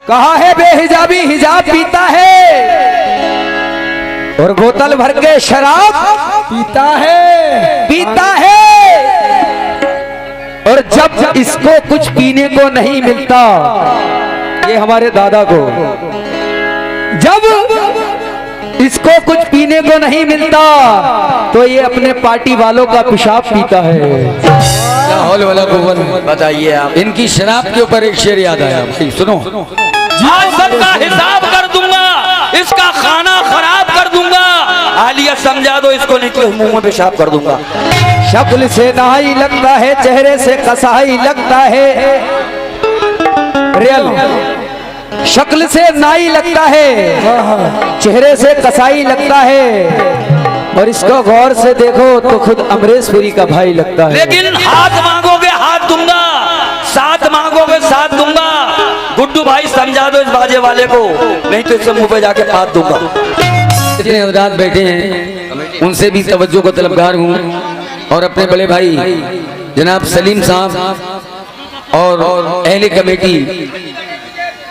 कहा है बेहिजाबी हिजाब पीता है और बोतल भर के शराब पीता है और जब इसको कुछ पीने को नहीं मिलता, ये हमारे दादा को जब इसको कुछ पीने को नहीं मिलता तो ये अपने पार्टी वालों का पेशाब पीता है। हॉल वाला गोवन बताइए आप। इनकी शराब के ऊपर एक शेर याद आया, सुनो। आज सबका हिसाब कर दूंगा, इसका खाना खराब कर दूंगा। आलिया समझा दो इसको, नहीं तो मुंह में पेशाब कर दूंगा। शक्ल से नहाई लगता है, चेहरे से कसाई लगता है। रियल शक्ल से नाई लगता है, चेहरे से कसाई लगता है, और इसको गौर से देखो तो खुद अमरीश पुरी का भाई लगता है। लेकिन हाथ मांगोगे हाथ दूंगा, साथ मांगोगे साथ दूंगा। गुड्डू भाई समझा दो इस बाजे वाले को, नहीं तो इससे मुंह पे जाके हाथ दूंगा। जितने हजरात बैठे हैं उनसे भी तवज्जो का तलबगार हूँ, और अपने बड़े भाई जनाब सलीम साहब और अहले कमेटी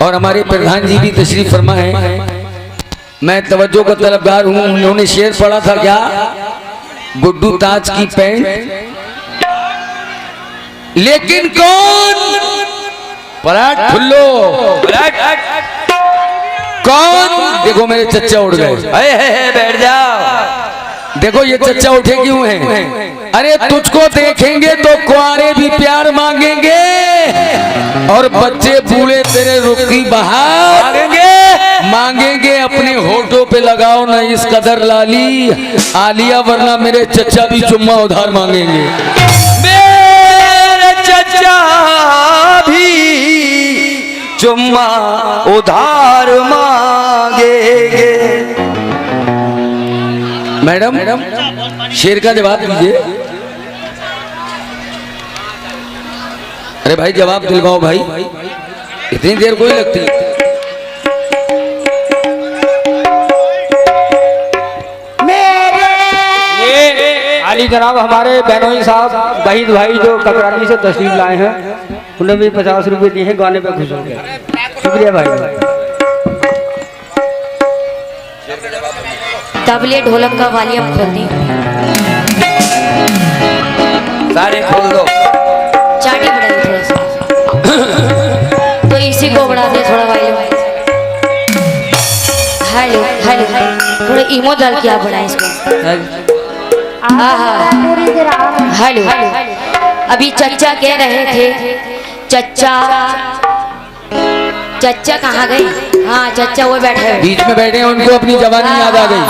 और हमारे प्रधान जी भी तशरीफ फरमा है। मैं तवज्जो का तलबगार हूँ। उन्होंने शेर पढ़ा था क्या, गुड्डू ताज की पैंट लेकिन कौन पराठ फुल्लो कौन। देखो मेरे चच्चा उड़ गए, बैठ जाओ। देखो ये चच्चा उठे क्यों हैं? अरे तुझको देखेंगे तो कुआरे भी प्यार मांगेंगे और बच्चे बूढ़े तेरे रुख की बहार मांगेंगे। अपने होठों पे लगाओ ना इस कदर लाली आलिया, वरना मेरे चच्चा भी चुम्मा उधार मांगेंगे। मेरे चचा भी चुम्मा उधार मांगेंगे। मैडम शेर का जवाब दीजिए। अरे भाई जवाब दिलवाओ भाई, इतनी देर कोई लगती है? ये अली जनाब हमारे बहनोई साहब वहीद भाई जो ककराली से तशरीफ लाए हैं, उन्हें भी 50 रुपए दिए हैं, गाने पे खुश हो गए। शुक्रिया भाई। तबले ढोलक का वॉल्यूम खोल दी, सारे खोल दो। चाटी बढ़ाई थोड़ा सा, तो इसी को बढ़ा दे थोड़ा वॉल्यूम। हेलो हेलो, थोड़ा इमो डाल के आप बढ़ाएं इसको। Hello hello. अभी चच्चा कह रहे थे, चच्चा कहाँ गए? हाँ चच्चा वो बैठे हैं, बीच में बैठे हैं, उनको अपनी जवानी याद आ गई।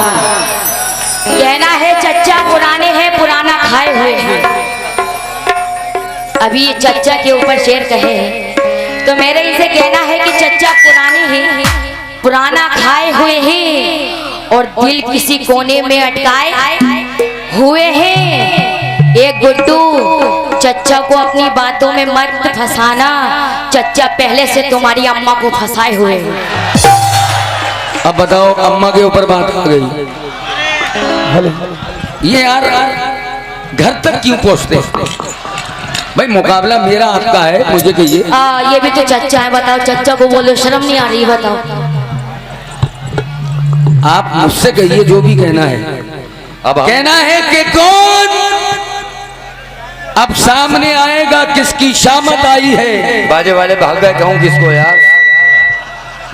कहना है चच्चा पुराने हैं, पुराना खाए हुए हैं। अभी चच्चा के ऊपर शेर कहे हैं, तो मेरे इसे कहना है कि चच्चा पुराने हैं, पुराना खाए हुए हैं, और दिल किसी कोने में अटकाए हुए हैं। एक गुड्डू, चच्चा को अपनी बातों में मत फंसाना, चच्चा पहले से तुम्हारी अम्मा को फंसाए हुए हैं। अब बताओ अम्मा के ऊपर बात आ गई। ये यार घर तक क्यों पहुंचते? भाई मुकाबला मेरा आपका है, मुझे कहिए। ये भी तो चच्चा है, बताओ चच्चा को बोलो, शर्म नहीं आ रही? बताओ आप मुझसे कहिए जो भी कहना है। अब कहना है कि कौन अब सामने आएगा, किसकी शामत आई है? बाजे वाले भाग गए, कहूँ किसको यार?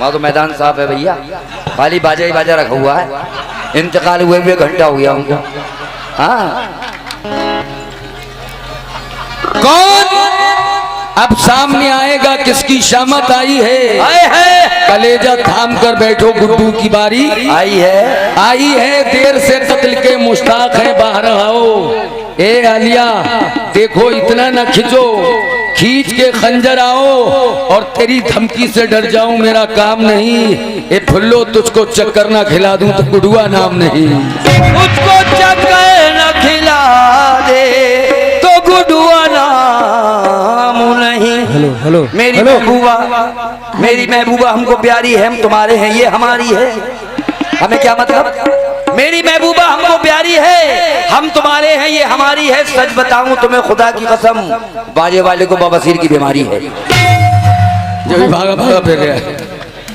वहाँ तो मैदान साफ है भैया, खाली बाजा ही बाजा रखा हुआ है। इंतकाल हुए 1 घंटा हो गया उनको। हाँ कौन अब सामने आएगा, किसकी शामत आई है? कलेजा थाम कर बैठो, गुड्डू की बारी आई है। देर से कत्ल के मुश्ताक है, बाहर आओ। ए आलिया देखो इतना न खिंचो, खींच के खंजर आओ, और तेरी धमकी से डर जाऊं मेरा काम नहीं। ए फुल्लो तुझको चक्कर ना खिला दूं तो गुडुआ नाम नहीं। मुझको चक्कर न खिला दे तो गुडुआ नाम नहीं। हेलो मेरी महबूबा, मेरी महबूबा हमको प्यारी है, हम तुम्हारे हैं, ये हमारी है। हमें क्या मतलब? मेरी महबूबा हमको प्यारी है, हम तुम्हारे हैं, ये हमारी है। सच बताऊं तुम्हें खुदा की कसम, बाजे वाले को बवासीर की बीमारी है। जो भी भागा भागा फिर रहा है।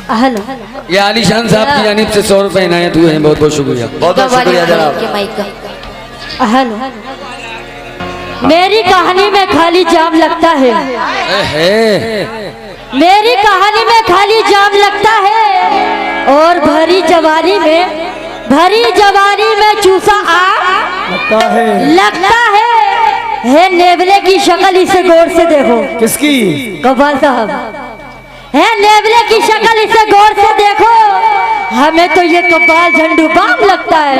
हेलो ये आलिशान साहब की जानिब से 100 रुपए इनायत हुए हैं, बहुत बहुत शुक्रिया। बहुत बहुत शुक्रिया जनाब। के माइक का। हेलो, मेरी कहानी में खाली जाम लगता है, मेरी कहानी में खाली जाम लगता है, और भरी जवानी में चूसा लगता है नेवले की शक्ल इसे गौर से देखो। किसकी? कव्वाल साहब है, नेवले की शक्ल इसे गौर से देखो, हमें तो ये कव्वाल झंडू बाम लगता है।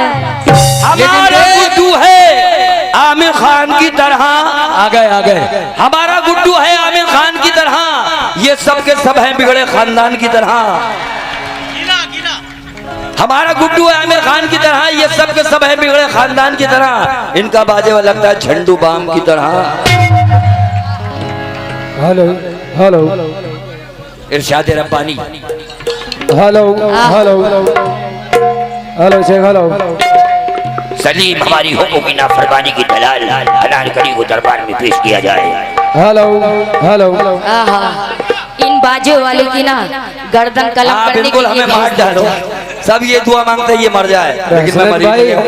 हमारा गुड्डू है आमिर खान की तरह, आ गए हमारा गुड्डू है आमिर खान की तरह, ये सब के सब हैं बिगड़े खानदान की तरह। हमारा गुड्डू है आमिर खान की तरह, ये सब के सब हैं बिगड़े खानदान की तरह, इनका बाजे वाला लगता है झंडू बाम की तरह। Hello hello Irshad Rabbani. Hello hello hello Sheikh hello. Salim हमारी हुक्म की नाफरमानी की दलाल हलाल करी को दरबार में पेश किया जाए। Hello hello. आहा, इन बाजे वाले की ना गर्दन कलम करने बिल्कुल के लिए हमें मार डालो, सब ये दुआ मांगते हैं ये मर जाए, लेकिन मैं मरी भाई नहीं हूं।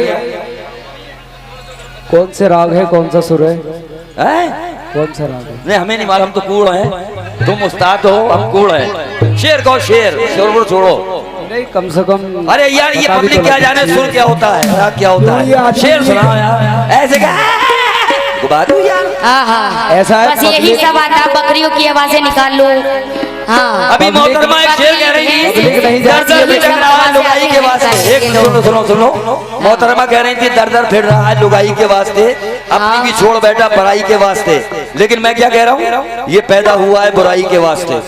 कौन से राग है, कौन सा सुर है, हैं? कौन सा राग है? नहीं हमें नहीं मालूम, हम तो कूड़ हैं, तुम उस्ताद हो हम कूड़ हैं। शेर कहो शेर, शोर छोड़ो। नहीं कम से कम। अरे यार ये पता भी पब्लिक तो क्या लगता जाने है। सुर क्या होता है, राग क्या होता है, शेर सुनाओ यार। ऐसे क्या बात हुई यार। आहा, ऐसा है बस यही सब आता, बकरियों की आवाजें निकाल लो। हाँ, अभी मोहतरमा एक शेर कह रही पब्लिक नहीं थी, जानती दर दर है। फिर रहा है लुगाई के वास्ते। एक सुनो मोहतरमा कह रही थी दर दर फिर रहा है लुगाई के वास्ते, अपनी भी छोड़ बैठा पढ़ाई के वास्ते। लेकिन मैं क्या कह रहा हूँ, ये पैदा हुआ है बुराई के वास्ते,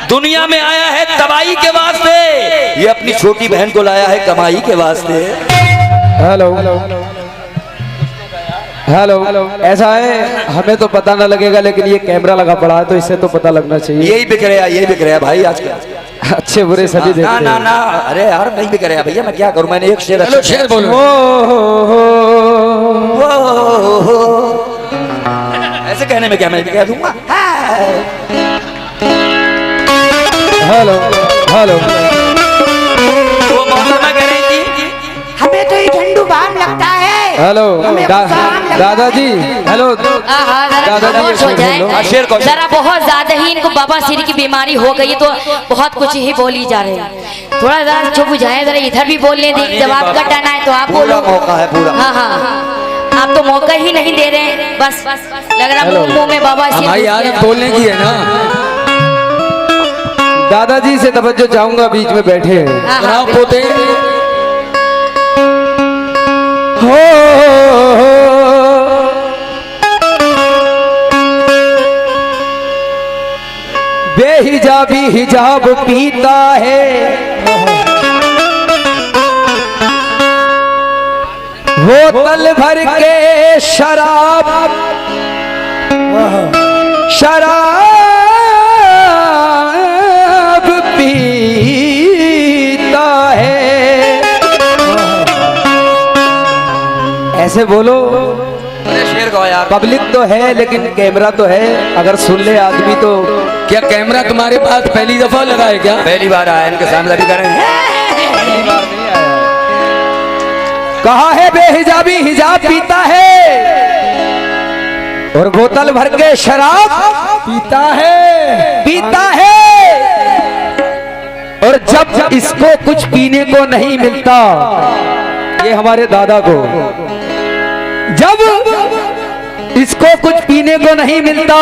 दुनिया में आया है तबाही के वास्ते, ये अपनी छोटी बहन को लाया है कमाई के वास्ते। Hello hello. ऐसा है हमें तो पता ना लगेगा, लेकिन ये कैमरा लगा पड़ा है तो इससे तो पता लगना चाहिए। यही बिक रहा भाई आजकल, अच्छे बुरे सभी देखते ना हैं। ना ना, अरे यार नहीं बिक रहा भैया, मैं क्या करूं, मैंने एक शेर चलो शेर बोलो। ऐसे कहने में क्या मैं कह दूंगा। Hello hello. वो मोहतरमा कह रही थी हमें तो ये झंडू बाम लगता है। हेलो दादाजी। हेलो आहा, जरा दादाजी खामोश हो जाए, शेर को जरा बहुत ज्यादा ही इनको बवासीर की बीमारी हो गई है, तो बहुत कुछ ही बोली जा रहे हैं। थोड़ा जरा चुप हो जाए, जरा इधर भी बोलने दी, जवाब का टाना है तो आप पूरा बोलो। मौका है पूरा। हाँ, आप तो मौका ही नहीं दे रहे हैं, बस लग रहा हेलो। मुंह में बवासीर भाई आज बोलने की है ना, दादाजी से तवज्जो चाहूंगा, बीच में बैठे हैं। सुनाओ पोते। हो बेहिजाबी हिजाब पीता है, बोतल भर के शराब पीता है। ऐसे बोलो, अरे शेर कहो यार। पब्लिक तो है लेकिन कैमरा तो है, अगर सुन ले आदमी तो। क्या कैमरा तुम्हारे पास पहली दफा लगा है क्या? पहली बार आया, इनके सामने भी करें। कहा है बेहिजाबी हिजाब पीता है, और बोतल भर के शराब पीता है। और जब इसको कुछ पीने को नहीं मिलता, ये हमारे दादा को, जब इसको कुछ पीने को नहीं मिलता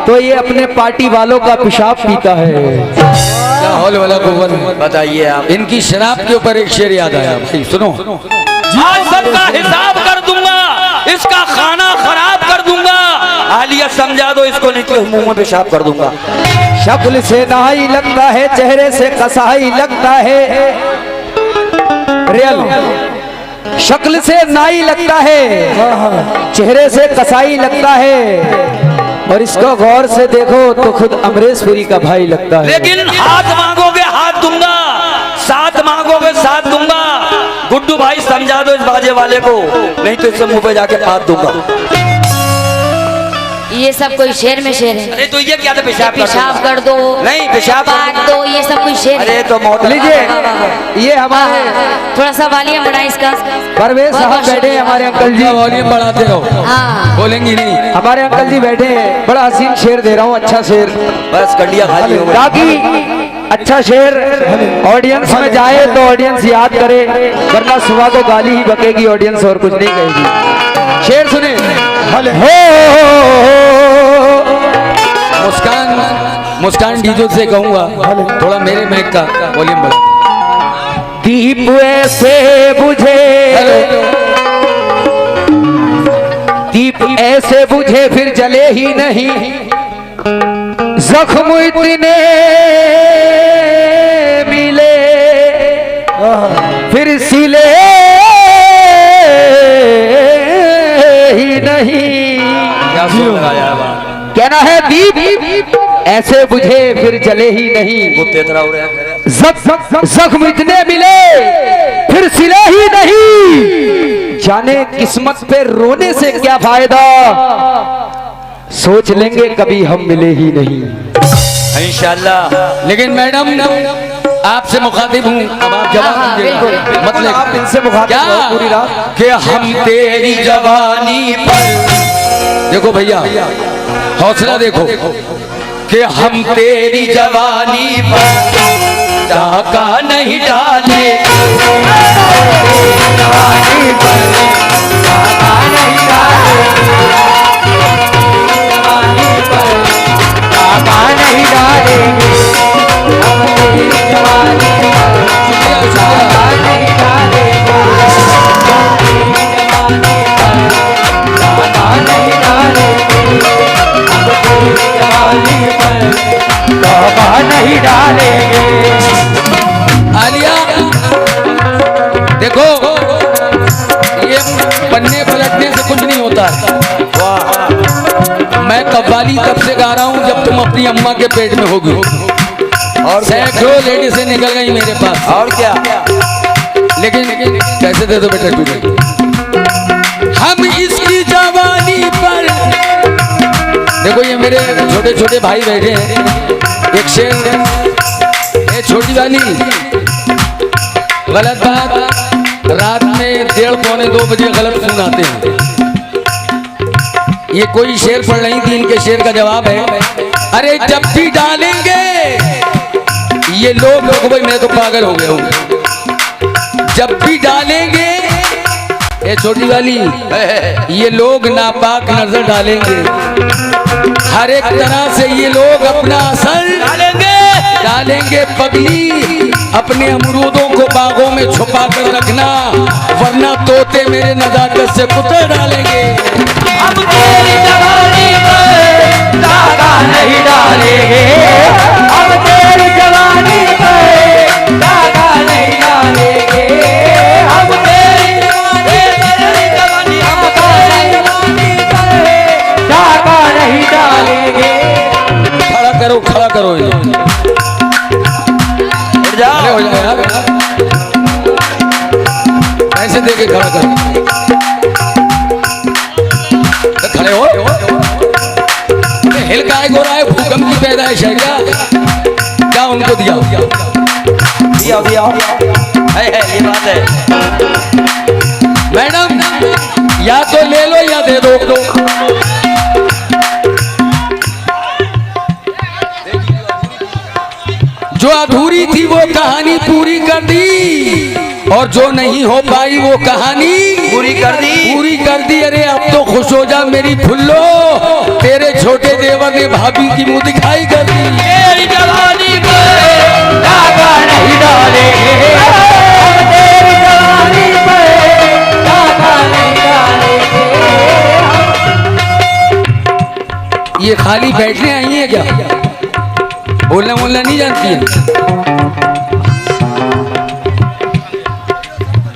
तो ये अपने पार्टी वालों का पेशाब पीता है। क्या हौल वाला कुव्वत। बताइए आप। इनकी शराब के ऊपर एक शेर याद आया भाई, सुनो। आज सबका हिसाब कर दूंगा, इसका खाना खराब कर दूंगा, आलिया समझा दो इसको, नहीं तो मुंह में पेशाब कर दूंगा। शक्ल से नहाई लगता है, चेहरे से कसाई लगता है, रियल शक्ल से नाई लगता है, चेहरे से कसाई लगता है, और इसको गौर से देखो तो खुद अमरीश पुरी का भाई लगता है। लेकिन हाथ मांगोगे हाथ दूंगा, साथ मांगोगे साथ दूंगा। गुड्डू भाई समझा दो इस बाजे वाले को, नहीं तो इससे मुंह पे जाके हाथ दूंगा। ये सब कोई शेर में शेर है। अरे तो ये क्या था, पेशाब पेशाब कर दो, नहीं पेशाब बांट दो, ये सब कोई शेर अरे है। तो मोहतरम लीजिए ये हमारे थोड़ा सा वॉल्यूम बढ़ाए इसका। परवेज साहब बैठे हैं, हमारे अंकल जी। वॉल्यूम बढ़ाते रहो, हाँ बोलेंगी नहीं। हमारे अंकल जी बैठे हैं, बड़ा हसीन शेर दे रहा हूँ, अच्छा शेर, बस कंडिया खाली हो गई। ताकि अच्छा शेर ऑडियंस में जाए तो ऑडियंस याद करे, वरना सुबह को गाली ही बकेगी ऑडियंस और कुछ नहीं कहेगी। शेर सुने। मुस्कान डीजो से कहूंगा थोड़ा मेरे मैक का वॉल्यूम बढ़ा। दीप ऐसे बुझे, दीप ऐसे बुझे फिर जले ही नहीं, जख्म इतने मिले फिर सिले ही नहीं। क्या सुन लगाया है बात? कहना है दीप ऐसे बुझे फिर जले ही नहीं, वो तेतरा हो रहा है। जख्म इतने मिले फिर सिले ही नहीं, जाने किस्मत पे रोने से क्या फायदा, सोच लेंगे कभी हम मिले ही नहीं। इंशाल्लाह। लेकिन मैडम आपसे मुखातिब हूँ, अब आप जवाब हाँ, दीजिएगा। बिल्कुल। मतलब आप इनसे मुखातिब क्या हो पूरी रात। कि हम तेरी जवानी पर, देखो भैया हौसला देखो, कि हम तेरी जवानी पर डाका नहीं डाले, जवानी पर डाका नहीं डाले, जवानी पर डाका नहीं डालेंगे, हम तेरी जवानी पर डाका नहीं डालेंगे, डाका नहीं डालेंगे, हम तेरी जवानी पर डाका नहीं डालेंगे। आलिया देखो, ये पन्ने पलटने से कुछ नहीं होता। मैं कव्वाली तब से गा रहा हूँ जब तुम अपनी अम्मा के पेट में होगी, और सैकड़ों लेडी से निकल गई मेरे पास। और क्या? लेकिन कैसे दे दो बेटा तुझे, हम इसकी जवानी पर, देखो ये मेरे छोटे छोटे भाई बैठे हैं, एक शेर ये छोटी वाली गलत बात रात में 1:30-2 बजे गलत सुनाते हैं। ये कोई शेर पढ़ रही थी, इनके शेर का जवाब है, अरे जब भी डालेंगे ये लोग, देखो भाई मैं तो पागल हो गया हूँ, जब भी डालेंगे ये छोटी वाली, ये लोग नापाक नजर डालेंगे, हर एक तरह से ये लोग अपना असर डालेंगे पगली, अपने अमरूदों को बागों में छुपा कर रखना, वरना तोते मेरे नजाकत से कुतर डालेंगे। हम तेरी जवानी पर डाका नहीं डालेंगे, हम तेरी जवानी पर डाका नहीं डालेंगे, हम तेरी जवानी पर डाका नहीं डालेंगे। खड़ा करो ये खड़े हो जाए यार, ऐसे देके खड़ा करो, खड़े हो, हिल काय हो रहा है, भूकंप की पैदाइश है क्या उनको दिया है, ये बात है। मैडम या तो ले लो या दे दो, जो अधूरी थी वो कहानी पूरी कर दी, और जो नहीं हो पाई वो कहानी पूरी कर दी। अरे अब तो खुश हो जा मेरी फुल्लो, तेरे छोटे देवर ने भाभी की मुंह दिखाई कर दी। तेरी जवानी पर डाका नहीं डालेंगे, तेरी जवानी पर डाका नहीं डालेंगे। ये खाली बैठने आई है क्या? बोलना नहीं जानती है?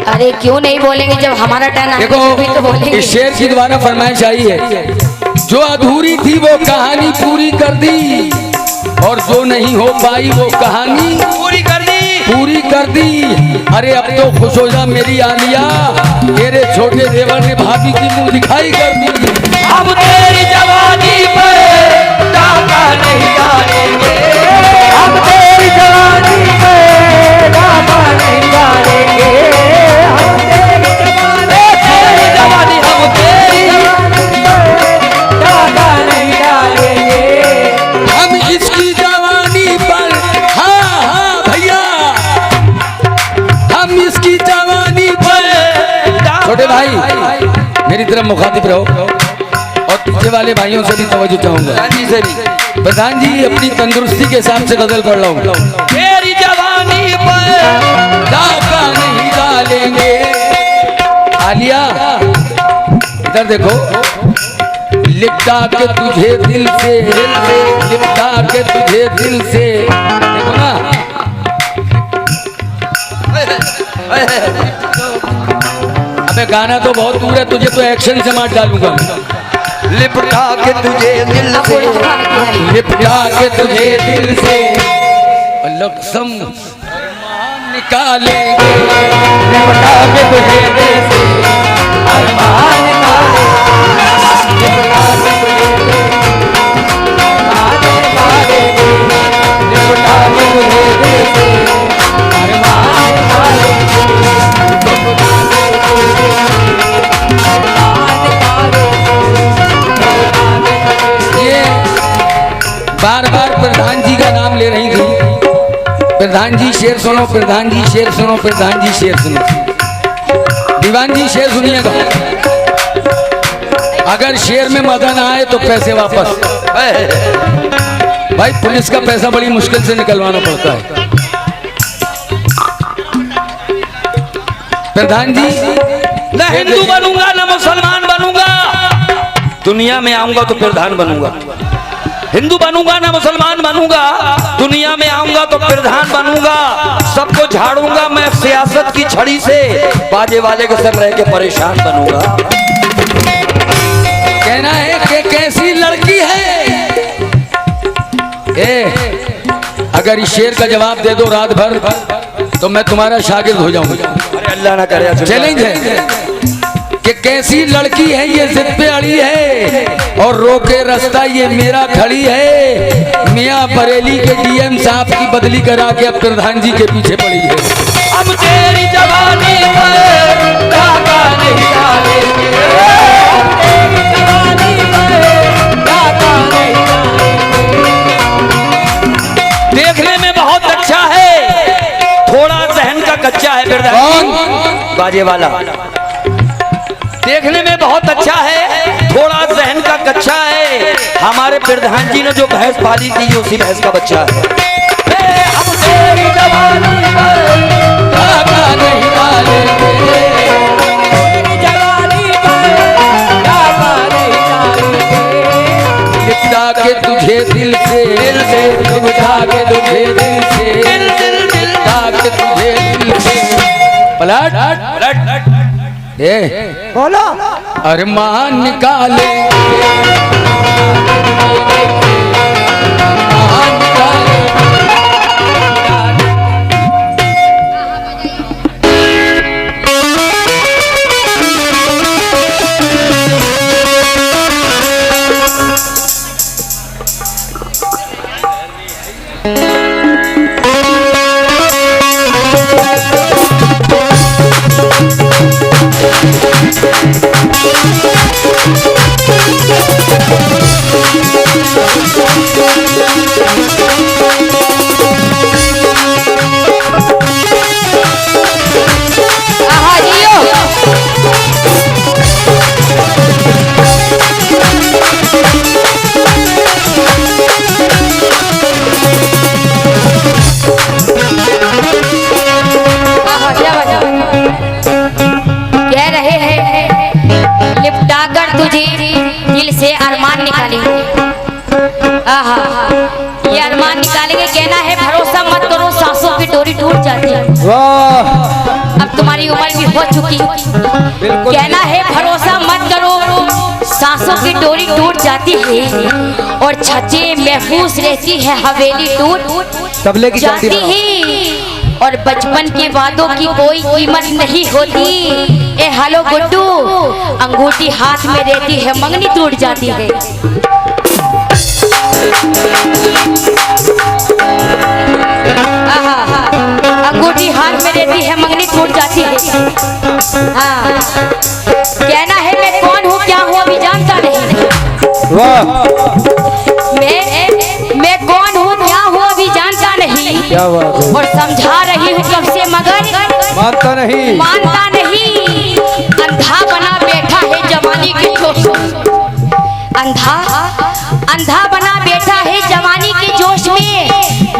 अरे क्यों नहीं बोलेंगे, जब हमारा टर्न आएगा तभी तो देखो बोलेंगे। इस शेर की द्वारा फरमाइश आई है, जो अधूरी थी वो कहानी पूरी कर दी, और जो नहीं हो पाई वो कहानी पूरी कर दी। पूरी कर दी। अरे अब तो खुश हो जा मेरी आलिया, तेरे छोटे देवर ने भाभी की मुंह दिखाई कर दी। अब तेरी जवानी पर डाका नहीं डालेंगे, हम तेरी जवानी पे डाका नहीं डालेंगे, हम तेरी जवानी हम तेरी डाका नहीं डालेंगे। हम इसकी जवानी पर, हाँ हाँ भैया, हम इसकी जवानी पर। छोटे भाई मेरी तरफ मुखातिब रहो और पीछे वाले भाइयों से भी तवज्जो चाहूंगा। जी से भी प्रधान जी अपनी तंदुरुस्ती के हिसाब से गजल पढ़ लो। तेरी जवानी पर डाका नहीं डालेंगे। आलिया इधर देखो, लिपटा के तुझे दिल से, लिपटा के तुझे दिल से, देखो ना। अबे गाना तो बहुत दूर है, तुझे तो एक्शन से मार डालूंगा। लिपटा के तुझे दिल से, लिपटा के तुझे दिल से लक्षम निकालेंगे, लिपटा के तुझे दिल से अरमान निकालेंगे, लिपटा के तुझे दिल से लिपटा के तुझे दिल से अरमान ये बार बार प्रधान जी का नाम ले रही थी। प्रधान जी शेर सुनो, प्रधान जी शेर सुनो, प्रधान जी शेर सुनो। दीवान जी शेर सुनिएगा, अगर शेर में मजा ना आए तो पैसे वापस। भाई पुलिस का पैसा बड़ी मुश्किल से निकलवाना पड़ता है। प्रधान जी न हिंदू बनूंगा न मुसलमान बनूंगा, दुनिया में आऊंगा तो प्रधान बनूंगा। हिंदू बनूंगा ना मुसलमान बनूंगा, दुनिया में आऊंगा तो प्रधान बनूंगा। सबको झाड़ूंगा मैं सियासत की छड़ी से, बाजे वाले के संग रह के परेशान बनूंगा। कहना है कि कैसी लड़की है। अगर इस शेर का जवाब दे दो रात भर तो मैं तुम्हारा शागिर्द हो जाऊंगा। अरे अल्लाह ना करे। चैलेंज है कि कैसी लड़की है ये जिद पे अड़ी है और रोके रास्ता ये मेरा खड़ी है। मियां बरेली के डीएम साहब की बदली करा के अब प्रधान जी के पीछे पड़ी है। अब तेरी जवानी पर डाका नहीं डालेंगे, तेरी जवानी पर डाका नहीं डालेंगे। देखने में बहुत अच्छा है, थोड़ा जहन का कच्चा है। कौन? बाजे वाला देखने में बहुत अच्छा है, थोड़ा जहन का कच्चा है। हमारे प्रधान जी ने जो भैंस पाली थी उसी भैंस का बच्चा है। अब तेरी जवानी पर डाका नहीं डालेंगे, तेरी जवानी पर डाका नहीं डालेंगे। लिपटा के तुझे दिल से, लिपटा के तुझे दिल से, लिपटा के तुझे दिल से। पलट पलट बोलो अरमान निकाले, अरमान निकाले। कह रहे हैं लिपटा कर तुझे दिल से अरमान निकालेंगे। आहा, ये अरमान निकालेंगे। कहना है भरोसा मत करो, सांसों की डोरी टूट जाती है। वाह, अब तुम्हारी उम्र भी हो चुकी। कहना है भरोसा मत करो, सांसों की डोरी टूट जाती है और छतें महफूज रहती है, हवेली टूट तबले की जाती चलती है और बचपन के वादों की कोई कीमत नहीं होती। ए हेलो गुड्डू, अंगूठी हाथ में रहती है मंगनी टूट जाती है। अंगूठी हाथ में रहती है मंगनी टूट जाती है। हाँ, कहना है मैं कौन हूँ क्या हूँ अभी जानता नहीं। मैं कौन हूँ क्या हूँ अभी जानता नहीं। क्या बात है? और समझा रही हूँ कब से मगर मानता नहीं। अंधा बना बैठा है जवानी के जोश। अंधा बना बैठा है जवानी के जोश में।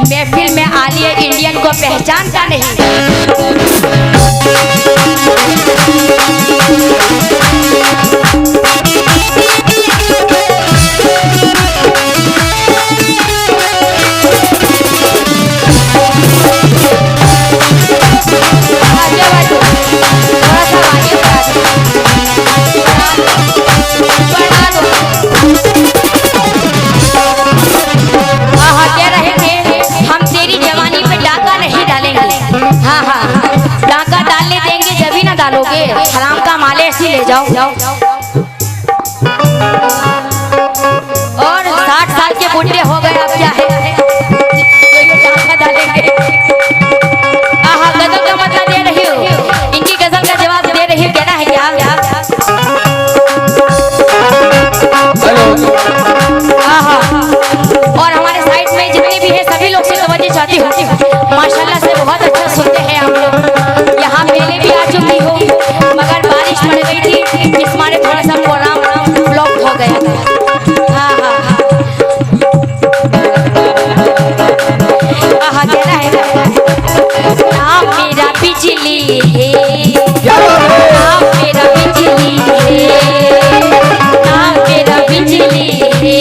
महफिल में आलिया इंडियन को पहचानता नहीं। डालोगे हराम का माले ऐसी ले जाओ। और 60 साल के बुढ़े हो गए अब क्या है तो ये डाका डालेंगे। गजल का मतलब दे रही हो, इनकी गजल का जवाब दे रही हूँ। कहना है क्या? और हमारे साइड में जितने भी है सभी लोग से तवज्जो चाहती हूँ। माशाल्लाह से बहुत अच्छा सुनते हैं आप लोग। यहाँ मेले भी आ चुकी हो मगर बारिश पड़ गई थी, इस मारे थोड़ा सा प्रोग्राम ब्लॉक हो गया था। हाँ कहना है नाम मेरा बिजली है, नाम मेरा बिजली है, नाम मेरा बिजली है,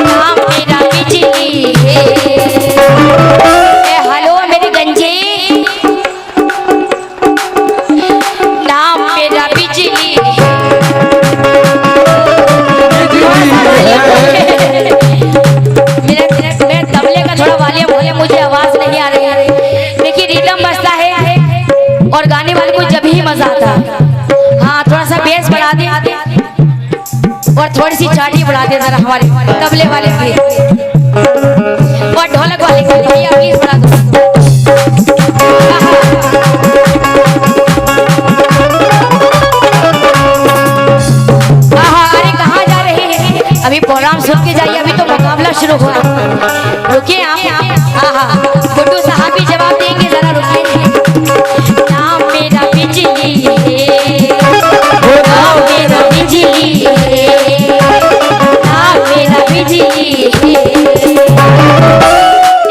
नाम मेरा बिजली है। हेलो मेरे गंजे, नाम मेरा बिजली है। मेरे तबले का थोड़ा वालियम बोले, मुझे आवाज नहीं आ रही है। देखिए रिदम बजता है और गाने वाले को जब ही मजा आता है। हाँ थोड़ा सा बेस बढ़ा दे और थोड़ी सी चाटी बढ़ा दे जरा हमारे तबले वाले की और ढोलक वाले की। भैया प्लीज बढ़ा दो। अरे कहाँ जा रहे हैं? अभी प्रोग्राम सुन के जाइए, अभी तो मुकाबला शुरू हुआ। रुकिए आप। गुड्डू साहब भी जवाब देंगे, जरा रुकिए। नाम मेरा बिजली है, नाम मेरा बिजली है, नाम मेरा बिजली है।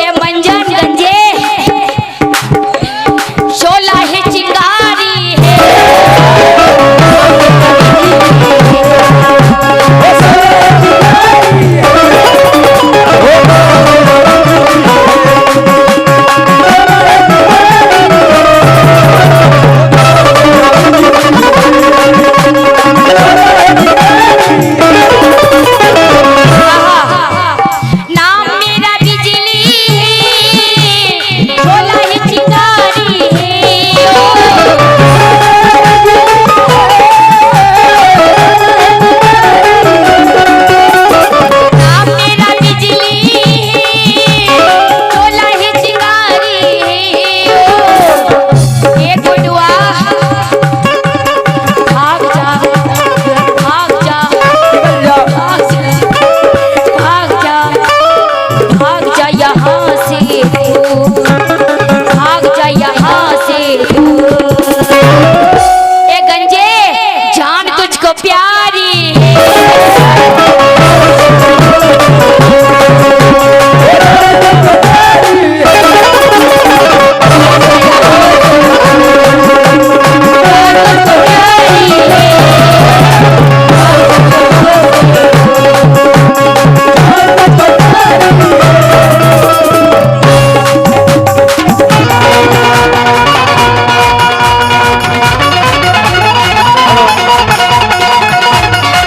ए मंजन गंजे शोला है चिंगारी है। नाम मेरा बिजली है, शोला है चिंगारी है। नाम मेरा बिजली है, शोला है चिंगारी है। ये गुडुआ भाग जा, भाग जा, भाग जा, भाग जा यहाँ से तू, भाग जा यहाँ से तू। ए गंजे जान तुझको प्यार